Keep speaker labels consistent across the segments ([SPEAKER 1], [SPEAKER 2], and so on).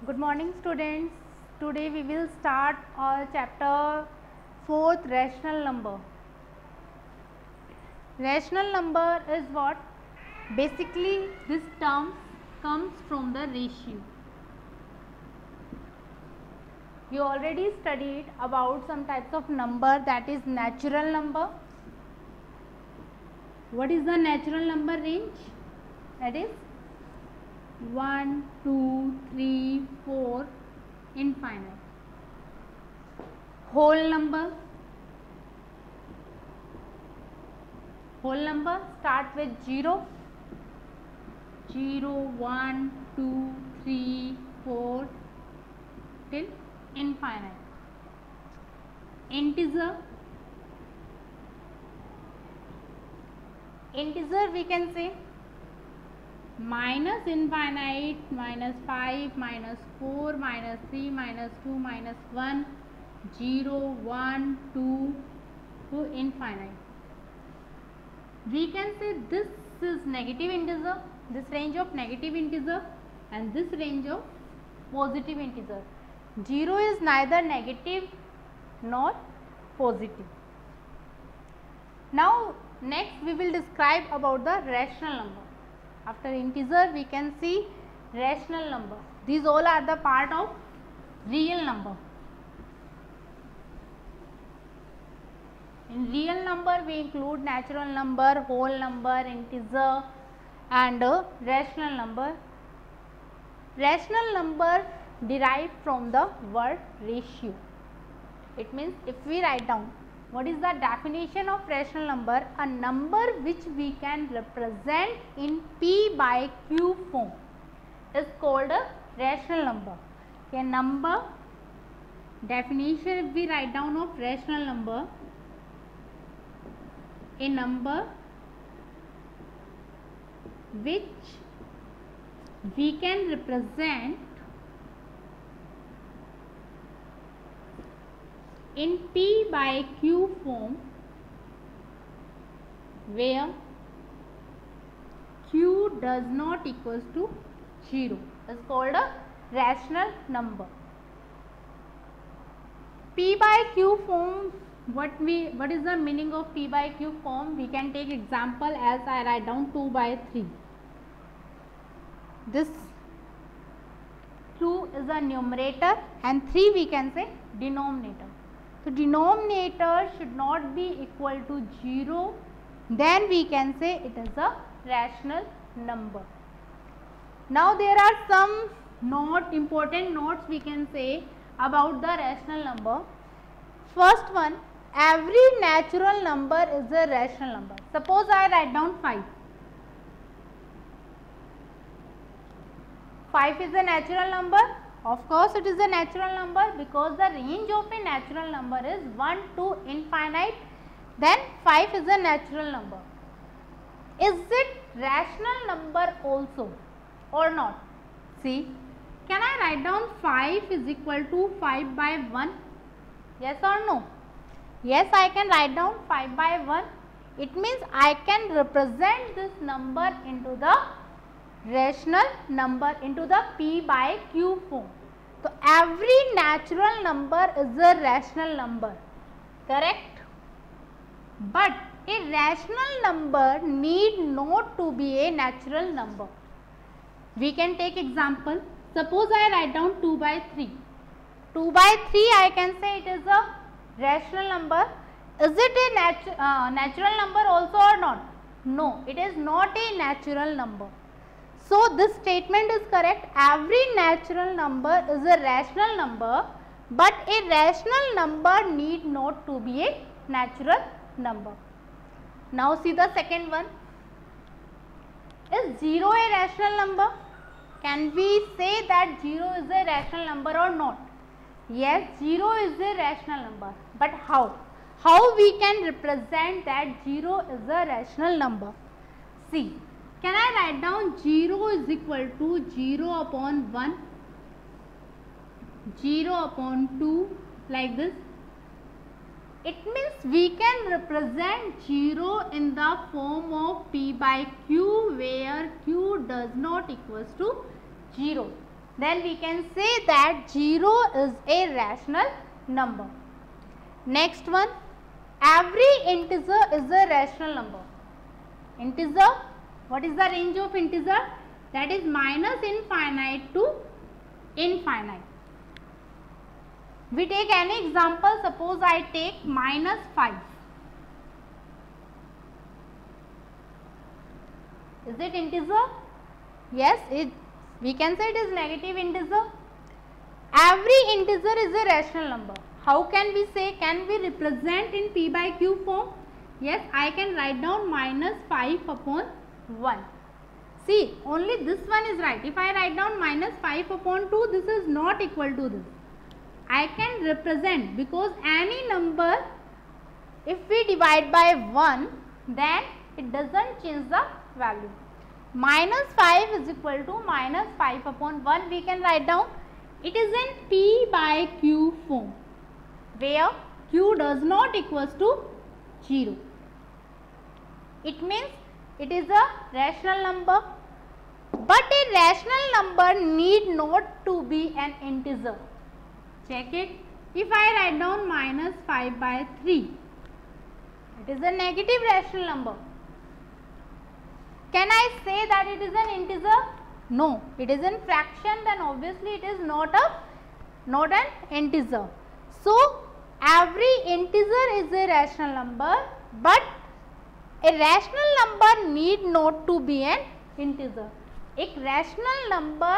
[SPEAKER 1] Good morning students. Today we will start our chapter 4th, rational number. Rational number is what? Basically this term comes from the ratio. You already studied about some types of number, that is natural number. What is the natural number range? That is 1, 2, 3, 4, infinite. Whole number start with 0, 0, 1, 2, 3, 4 till infinite. Integer we can say minus infinite, minus 5, minus 4, minus 3, minus 2, minus 1, 0, 1, 2 to infinite. We can say this is negative integer, this range of negative integer, and this range of positive integer. 0 is neither negative nor positive. Now next we will describe about the rational number. After integer we can see rational number. These all are the part of real number. In real number we include natural number, whole number, integer and rational number. Rational number derived from the word ratio. It means if we write down what is the definition of rational number, a number which we can represent in P by Q form is called a rational number. A number definition, if we write down of rational number, a number which we can represent in P by Q form where Q does not equals to 0 is called a rational number. P by Q form, what is the meaning of P by Q form? We can take example as I write down 2 by 3. This 2 is a numerator and 3 we can say denominator. So denominator should not be equal to 0, then we can say it is a rational number. Now there are some important notes we can say about the rational number. First one, every natural number is a rational number. Suppose I write down 5. 5 is a natural number. Of course it is a natural number because the range of a natural number is 1 to infinite, then 5 is a natural number. Is it rational number also or not? See, can I write down 5 is equal to 5 by 1? Yes or no? Yes, I can write down 5 by 1. It means I can represent this number into the rational number, into the P by Q form. So every natural number is a rational number, correct? But a rational number need not to be a natural number. We can take example. Suppose I write down 2 by 3. 2 by 3 I can say it is a rational number. Is it a natural number also or not? No, it is not a natural number. So this statement is correct. Every natural number is a rational number, but a rational number need not to be a natural number. Now see the second one. Is 0 a rational number? Can we say that 0 is a rational number or not? Yes, 0 is a rational number. But how? How we can represent that 0 is a rational number? See. Can I write down 0 is equal to 0 upon 1, 0 upon 2 like this? It means we can represent 0 in the form of P by Q where Q does not equals to 0. then we can say that 0 is a rational number. Next one, every integer is a rational number. Integer, what is the range of integer? That is minus infinite to infinite. We take any example. Suppose I take minus 5. Is it integer? Yes, we can say it is negative integer. Every integer is a rational number. How can we say? Can we represent in p by q form? Yes, I can write down minus 5 upon 1. See, only this one is right. If I write down minus 5 upon 2, this is not equal to this. I can represent, because any number, if we divide by 1, then it doesn't change the value. Minus 5 is equal to minus 5 upon 1. We can write down, it is in p by q form, where q does not equals to 0. It means it is a rational number, but a rational number need not to be an integer. Check it. If I write down minus 5 by 3, it is a negative rational number. Can I say that it is an integer? No, it is in fraction, then obviously it is not an integer. So every integer is a rational number, but a rational number need not to be an integer. एक rational number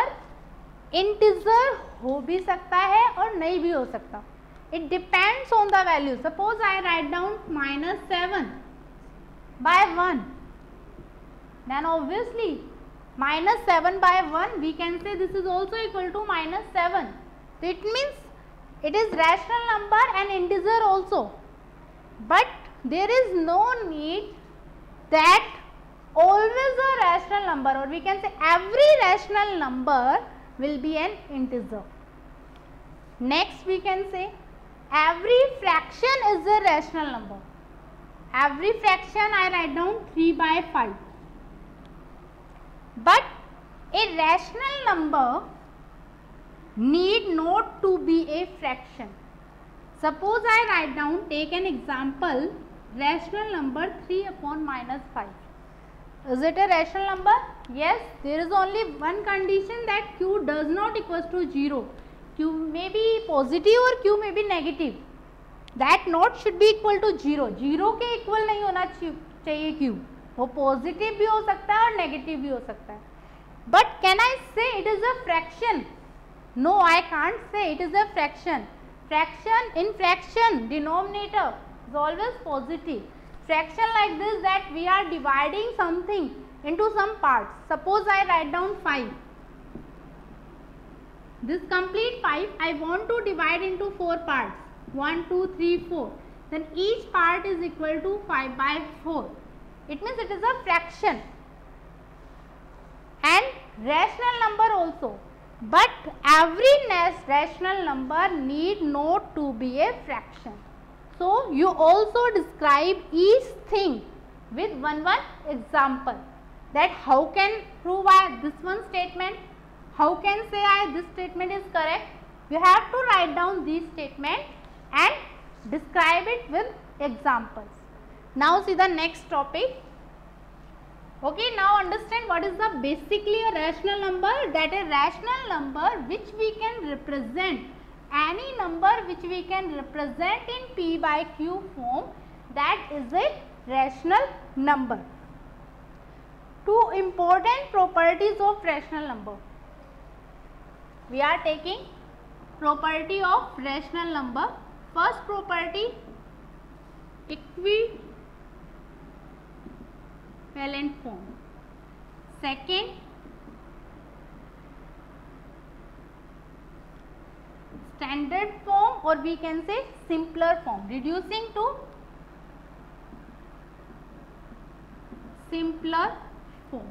[SPEAKER 1] integer हो भी सकता है और नहीं भी हो सकता. It depends on the value. Suppose I write down minus 7 by 1. Then obviously minus 7 by 1, we can say this is also equal to minus 7. It means it is rational number and integer also. But there is no need that always a rational number, or we can say every rational number will be an integer. Next we can say every fraction is a rational number. Every fraction I write down 3 by 5. But a rational number need not to be a fraction. Suppose I write down, take an example, rational number 3 upon minus 5. Is it a rational number? Yes, there is only one condition, that q does not equals to 0. Q may be positive or q may be negative. That not should be equal to 0. 0 के equal नहीं होना चाहिए q. वो positive भी हो सकता है और negative भी हो सकता है. But can I say it is a fraction? No, I can't say it is a fraction. In fraction, denominator is always positive. Fraction like this, that we are dividing something into some parts. Suppose I write down 5. This complete 5 I want to divide into 4 parts. 1, 2, 3, 4. Then each part is equal to 5 by 4. It means it is a fraction. And rational number also. But every rational number need not to be a fraction. So you also describe each thing with one example. That how can prove this one statement? How can say this statement is correct? You have to write down these statements and describe it with examples. Now see the next topic. Okay, now understand what is the basically a rational number. That a rational number which we can represent, any number which we can represent in p by q form, that is a rational number. Two important properties of rational number. We are taking property of rational number. First property, equivalent form. Second, standard form, or we can say simpler form, reducing to simpler form.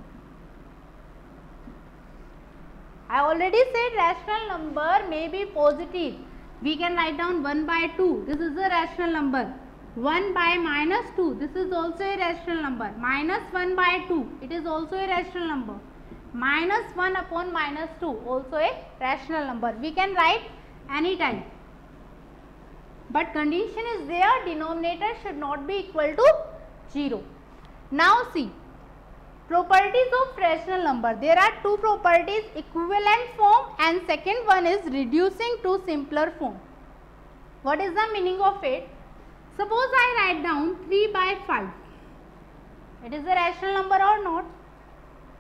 [SPEAKER 1] I already said rational number may be positive. We can write down 1 by 2. This is a rational number. 1 by minus 2. This is also a rational number. Minus 1 by 2. It is also a rational number. minus 1 upon minus 2 also a rational number. We can write any time, but condition is there, denominator should not be equal to 0. Now see, properties of rational number. There are two properties, equivalent form and second one is reducing to simpler form. What is the meaning of it? Suppose I write down 3 by 5. It is a rational number or not?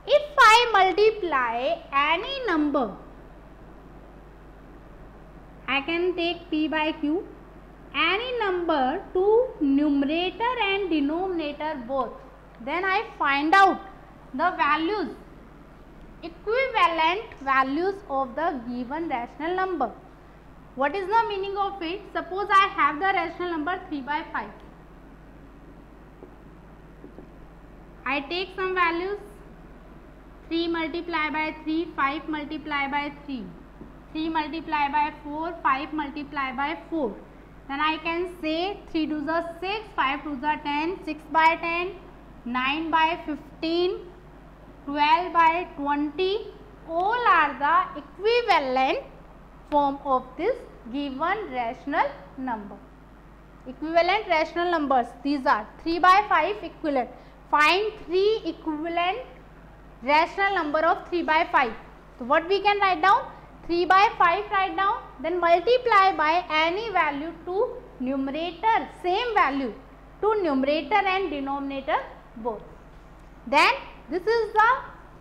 [SPEAKER 1] If I multiply any number, I can take P by Q, any number to numerator and denominator both, then I find out the values, equivalent values of the given rational number. What is the meaning of it? Suppose I have the rational number 3 by 5. I take some values, 3 multiply by 3, 5 multiply by 3, 3 multiply by 4, 5 multiply by 4. Then I can say 3 to the 6, 5 to the 10, 6 by 10, 9 by 15, 12 by 20. All are the equivalent form of this given rational number. Equivalent rational numbers, these are 3 by 5 equivalent. Find 3 equivalent rational number of 3 by 5. So what we can write down? 3 by 5 write down, then multiply by any value to numerator, same value to numerator and denominator both. Then this is the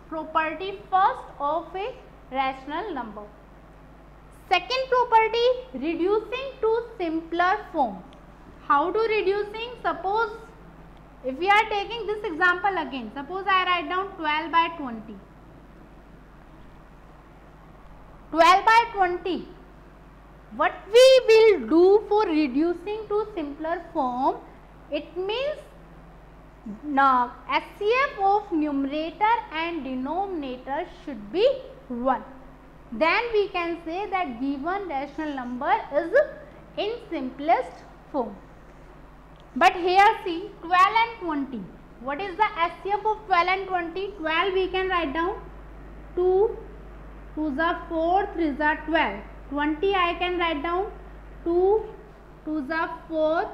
[SPEAKER 1] property first of a rational number. Second property, reducing to simpler form. How to reducing? Suppose if we are taking this example again, suppose I write down 12 by 20. 12 by 20. What we will do for reducing to simpler form? It means now HCF of numerator and denominator should be 1. Then we can say that given rational number is in simplest form. But here see 12 and 20. What is the HCF of 12 and 20? 12 we can write down 2 to the 4, 3 the 12. 20 I can write down 2 to the 4,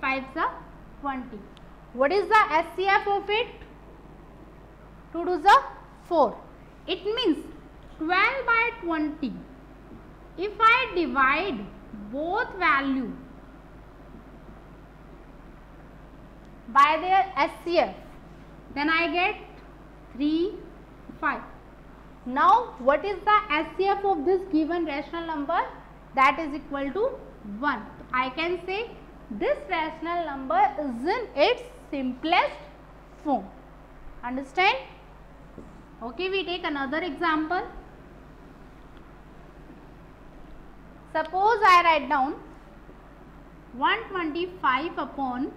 [SPEAKER 1] 5 the 20. What is the HCF of it? 2 to the 4. It means 12 by 20. If I divide both value by their HCF, then I get 3, 5. Now what is the HCF of this given rational number? That is equal to 1. I can say this rational number is in its simplest form. Understand? Okay, we take another example. Suppose I write down 125 upon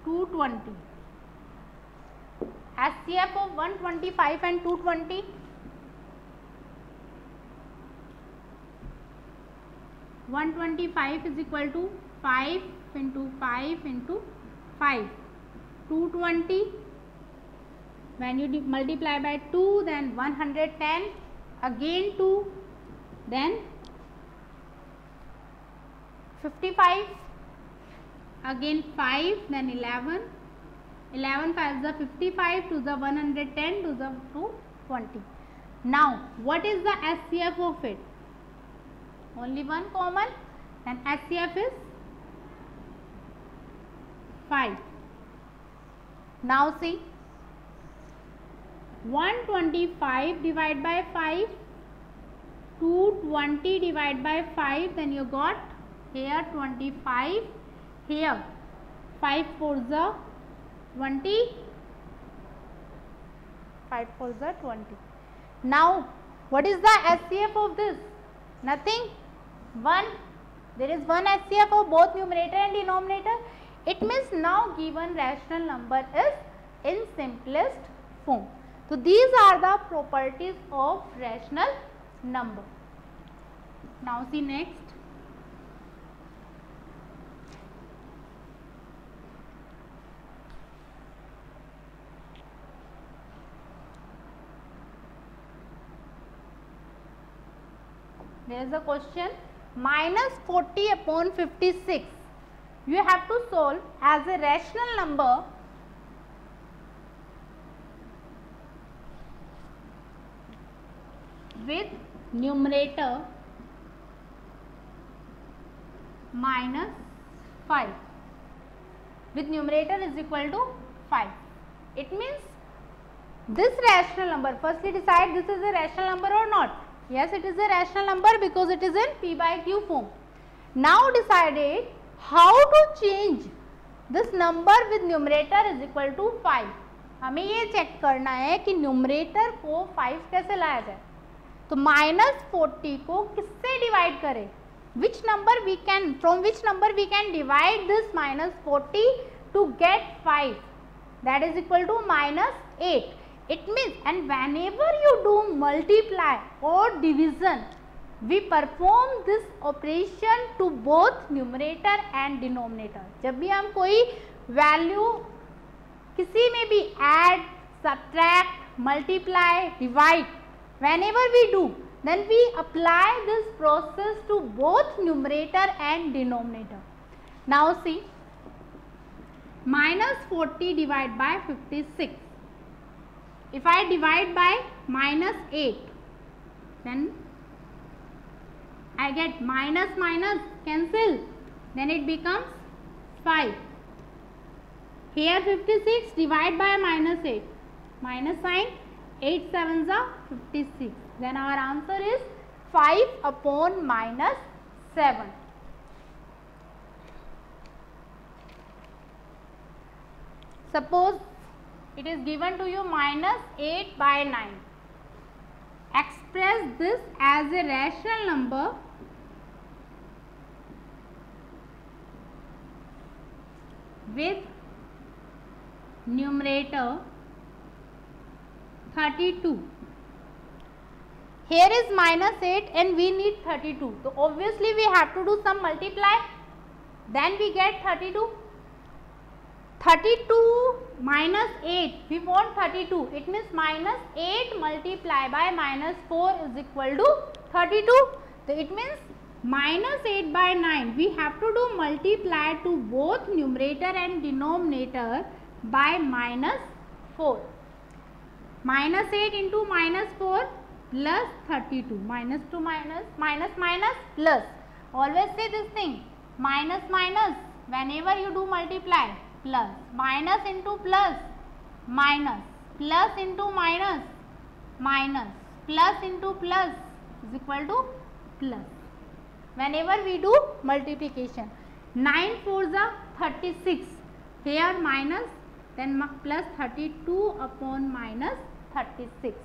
[SPEAKER 1] 220. HCF of 125 and 220. 125 is equal to 5 into 5 into 5. 220. When you multiply by 2, then 110. Again 2. Then 55. Again 5. Then 11. 11 5 is 55 to the 110 to the 220. Now what is the HCF of it? Only one common, and HCF is 5. Now see, 125 divided by 5, 220 divided by 5, then you got here 25, here 5 4 the 20, 5 4 the 20. Now what is the HCF of this? Nothing. 1. There is one HCF of both numerator and denominator. It means now given rational number is in simplest form. So these are the properties of rational number. Now see next. There is a question, minus 40 upon 56. You have to solve as a rational number with numerator minus 5. With numerator is equal to 5. It means this rational number, firstly decide this is a rational number or not. Yes, it is a rational number because it is in p by q form. Now decided how to change this number with numerator is equal to 5. हमें ये check करना है कि numerator को 5 कैसे लाया जाए. तो माइनस 40 को किससे डिवाइड करें? Which number we can, from which number we can divide this minus 40 to get 5, that is equal to minus 8. It means, and whenever you do multiply or division, we perform this operation to both numerator and denominator. जब भी हम कोई value किसी में भी add, subtract, multiply, divide, whenever we do, then we apply this process to both numerator and denominator. Now see, minus 40 divided by 56. If I divide by minus 8, then I get minus minus cancel, then it becomes 5. Here 56 divide by minus 8, minus sign, 8 sevens are 56. Then our answer is 5 upon minus 7. Suppose it is given to you minus 8 by 9. Express this as a rational number with numerator 32. Here is minus 8 and we need 32. So obviously we have to do some multiply. Then we get 32. 32 minus 8, we want 32. It means minus 8 multiplied by minus 4 is equal to 32. So it means minus 8 by 9. We have to do multiply to both numerator and denominator by minus 4. Minus 8 into minus 4 plus 32. Minus to minus, minus minus plus. Always say this thing, minus minus whenever you do multiply. Plus, minus into plus, minus, plus into minus, minus, plus into plus is equal to plus. Whenever we do multiplication, 9 fours are 36. Here minus, then plus 32 upon minus 36.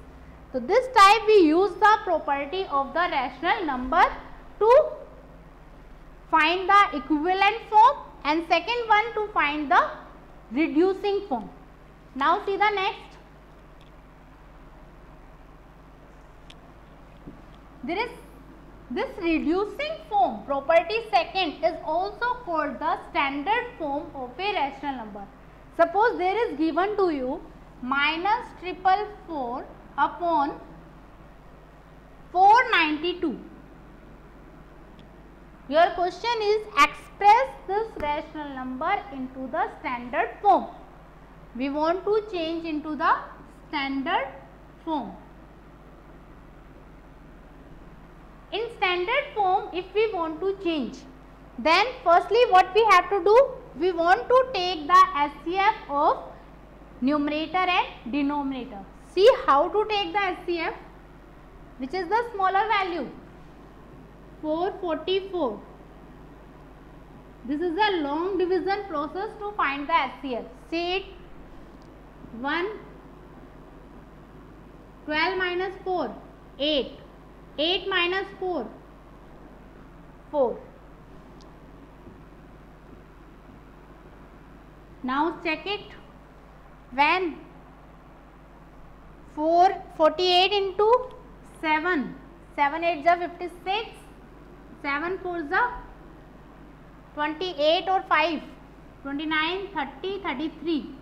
[SPEAKER 1] So this type we use the property of the rational number to find the equivalent form, and second one to find the reducing form. Now see the next. There is this reducing form, property second, is also called the standard form of a rational number. Suppose there is given to you minus 444 upon 492. Your question is express this rational number into the standard form. We want to change into the standard form. In standard form, if we want to change, then firstly what we have to do? We want to take the HCF of numerator and denominator. See how to take the HCF, which is the smaller value. 444. This is a long division process to find the HCF. See it. 1, 12 minus 4, 8. 8 minus 4, 4. Now check it. When 48 into 7. 7 8 is 56. 7 4 is 28 or 5. 29, 30, 33.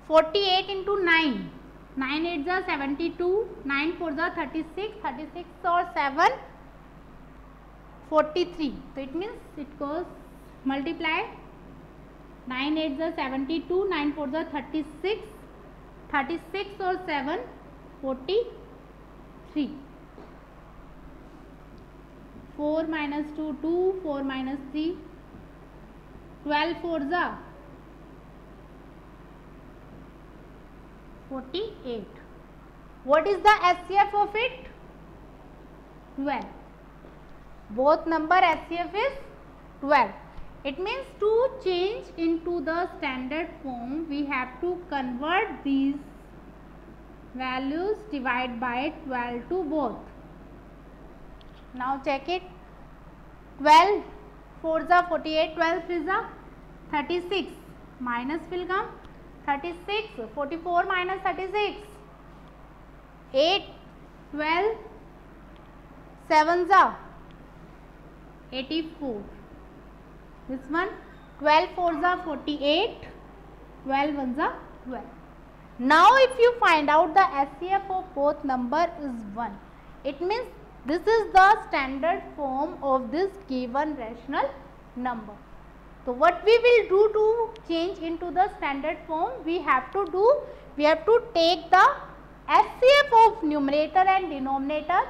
[SPEAKER 1] 48 into 9. 9 8 are 72, 9 4 are 36, 36 or 7 43. So it means it goes multiply 9 8 are 72, 9 4 are 36, 36 or 7 43. 4 minus 2 2, 4 minus 3 12 4 are 48. What is the HCF of it? 12. Both number HCF is 12. It means to change into the standard form, we have to convert these values, divide by 12 to both. Now check it. 12 4s are 48, 12 3s are 36. Minus will come 36, 44 minus 36. 8, 12, 7s are 84. This one 12 4s are 48, 12 1s are 12. Now if you find out the HCF of both number is 1, it means this is the standard form of this given rational number. So what we will do to change into the standard form, we have to take the HCF of numerator and denominator,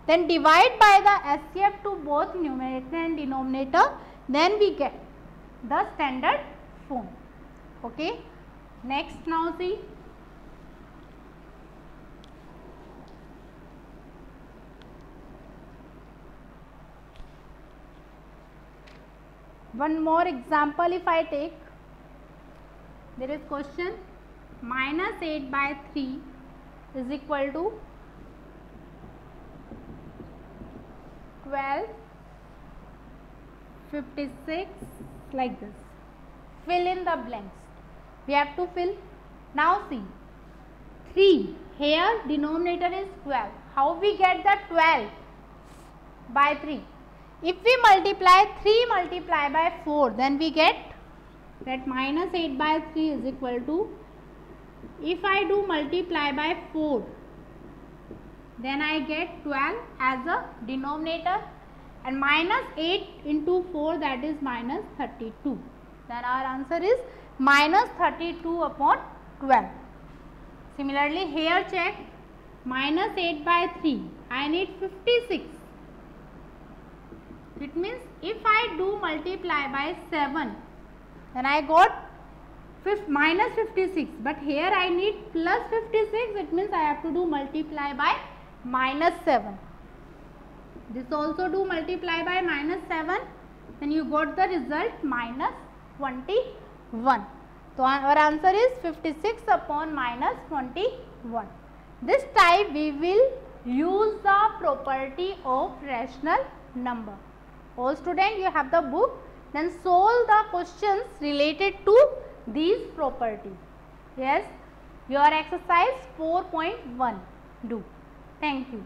[SPEAKER 1] then divide by the HCF to both numerator and denominator, then we get the standard form. Okay. Next, now see. One more example if I take, there is question minus 8 by 3 is equal to 12, 56, like this. Fill in the blanks. We have to fill. Now see, 3, here denominator is 12. How we get the 12 by 3? If we multiply 3 multiply by 4, then we get that minus 8 by 3 is equal to, if I do multiply by 4, then I get 12 as a denominator, and minus 8 into 4, that is minus 32. Then our answer is minus 32 upon 12. Similarly, here check minus 8 by 3, I need 56. It means if I do multiply by 7, then I got minus 56, but here I need plus 56, it means I have to do multiply by minus 7. This also do multiply by minus 7, then you got the result minus 21. So our answer is 56 upon minus 21. This time we will use the property of rational number. All students, you have the book, then solve the questions related to these properties. Yes, your exercise 4.1 do. Thank you.